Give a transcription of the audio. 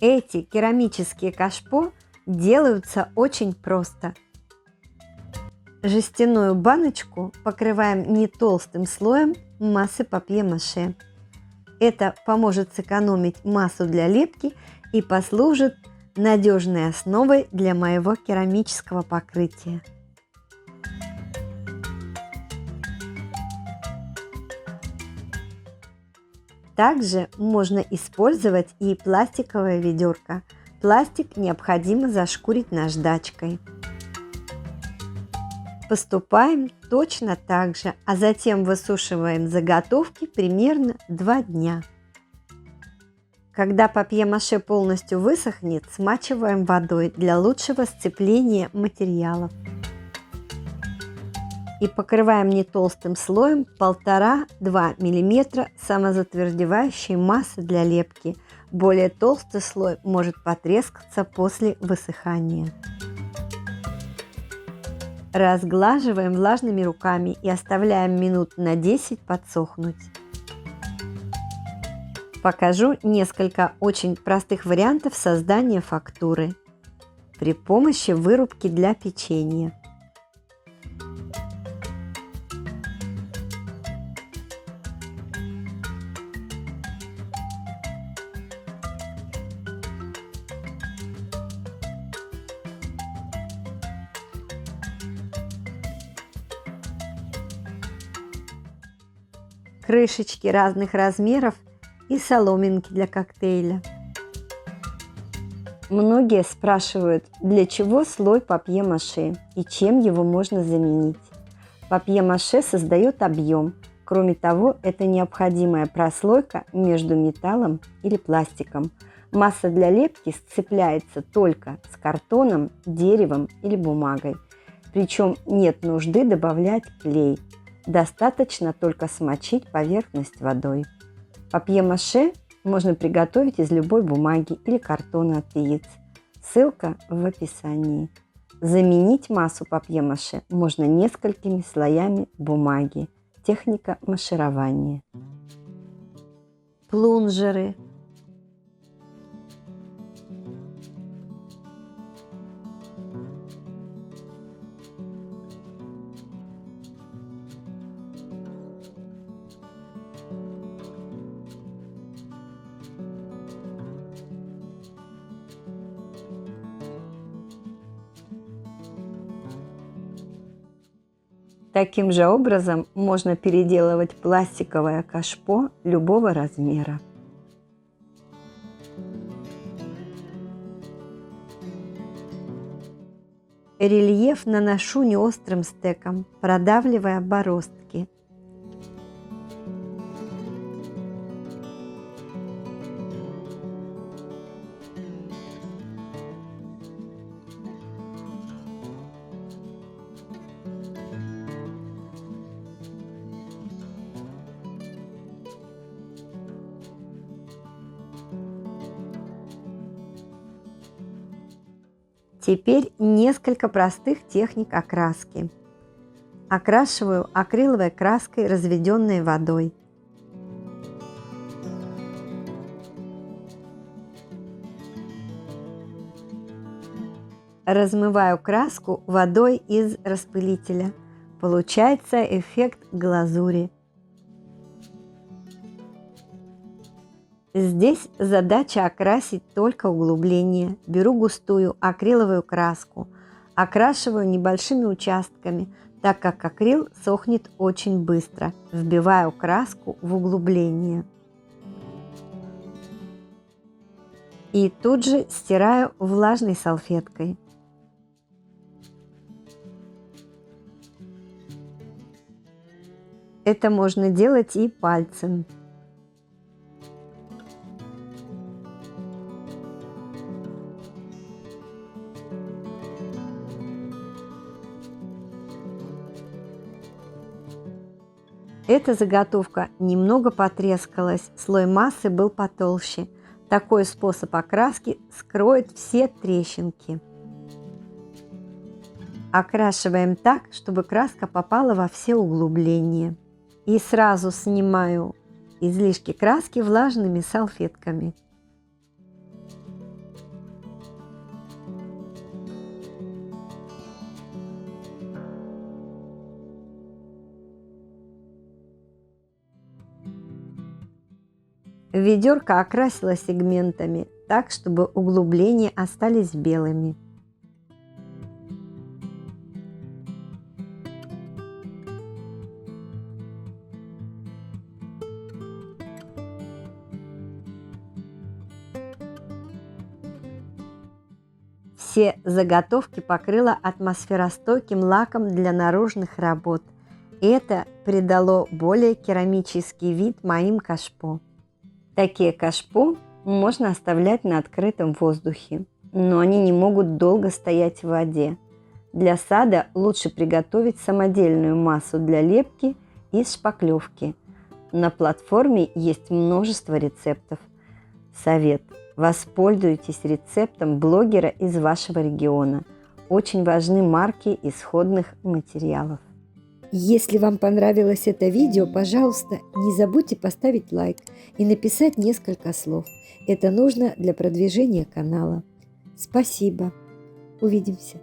Эти керамические кашпо делаются очень просто. Жестяную баночку покрываем не толстым слоем массы папье-маше. Это поможет сэкономить массу для лепки и послужит надежной основой для моего керамического покрытия. Также можно использовать и пластиковое ведерко. Пластик необходимо зашкурить наждачкой. Поступаем точно так же, а затем высушиваем заготовки примерно 2 дня. Когда папье-маше полностью высохнет, смачиваем водой для лучшего сцепления материалов. И покрываем не толстым слоем 1,5–2 мм самозатвердевающей массы для лепки. Более толстый слой может потрескаться после высыхания. Разглаживаем влажными руками и оставляем минут на 10 подсохнуть. Покажу несколько очень простых вариантов создания фактуры при помощи вырубки для печенья. Крышечки разных размеров и соломинки для коктейля. Многие спрашивают, для чего слой папье-маше и чем его можно заменить. Папье-маше создает объем. Кроме того, это необходимая прослойка между металлом или пластиком. Масса для лепки сцепляется только с картоном, деревом или бумагой. Причем нет нужды добавлять клей. Достаточно только смочить поверхность водой. Папье-маше можно приготовить из любой бумаги или картона от яиц. Ссылка в описании. Заменить массу папье-маше можно несколькими слоями бумаги. Техника маширования. Плунжеры. Таким же образом можно переделывать пластиковое кашпо любого размера. Рельеф наношу неострым стеком, продавливая бороздки. Теперь несколько простых техник окраски. Окрашиваю акриловой краской, разведенной водой. Размываю краску водой из распылителя. Получается эффект глазури. Здесь задача окрасить только углубление. Беру густую акриловую краску, окрашиваю небольшими участками, так как акрил сохнет очень быстро. Вбиваю краску в углубление. И тут же стираю влажной салфеткой. Это можно делать и пальцем. Эта заготовка немного потрескалась, слой массы был потолще. Такой способ окраски скроет все трещинки. Окрашиваем так, чтобы краска попала во все углубления. И сразу снимаю излишки краски влажными салфетками. Ведерко окрасила сегментами так, чтобы углубления остались белыми. Все заготовки покрыла атмосферостойким лаком для наружных работ. Это придало более керамический вид моим кашпо. Такие кашпо можно оставлять на открытом воздухе, но они не могут долго стоять в воде. Для сада лучше приготовить самодельную массу для лепки из шпаклевки. На платформе есть множество рецептов. Совет. Воспользуйтесь рецептом блогера из вашего региона. Очень важны марки исходных материалов. Если вам понравилось это видео, пожалуйста, не забудьте поставить лайк и написать несколько слов. Это нужно для продвижения канала. Спасибо. Увидимся.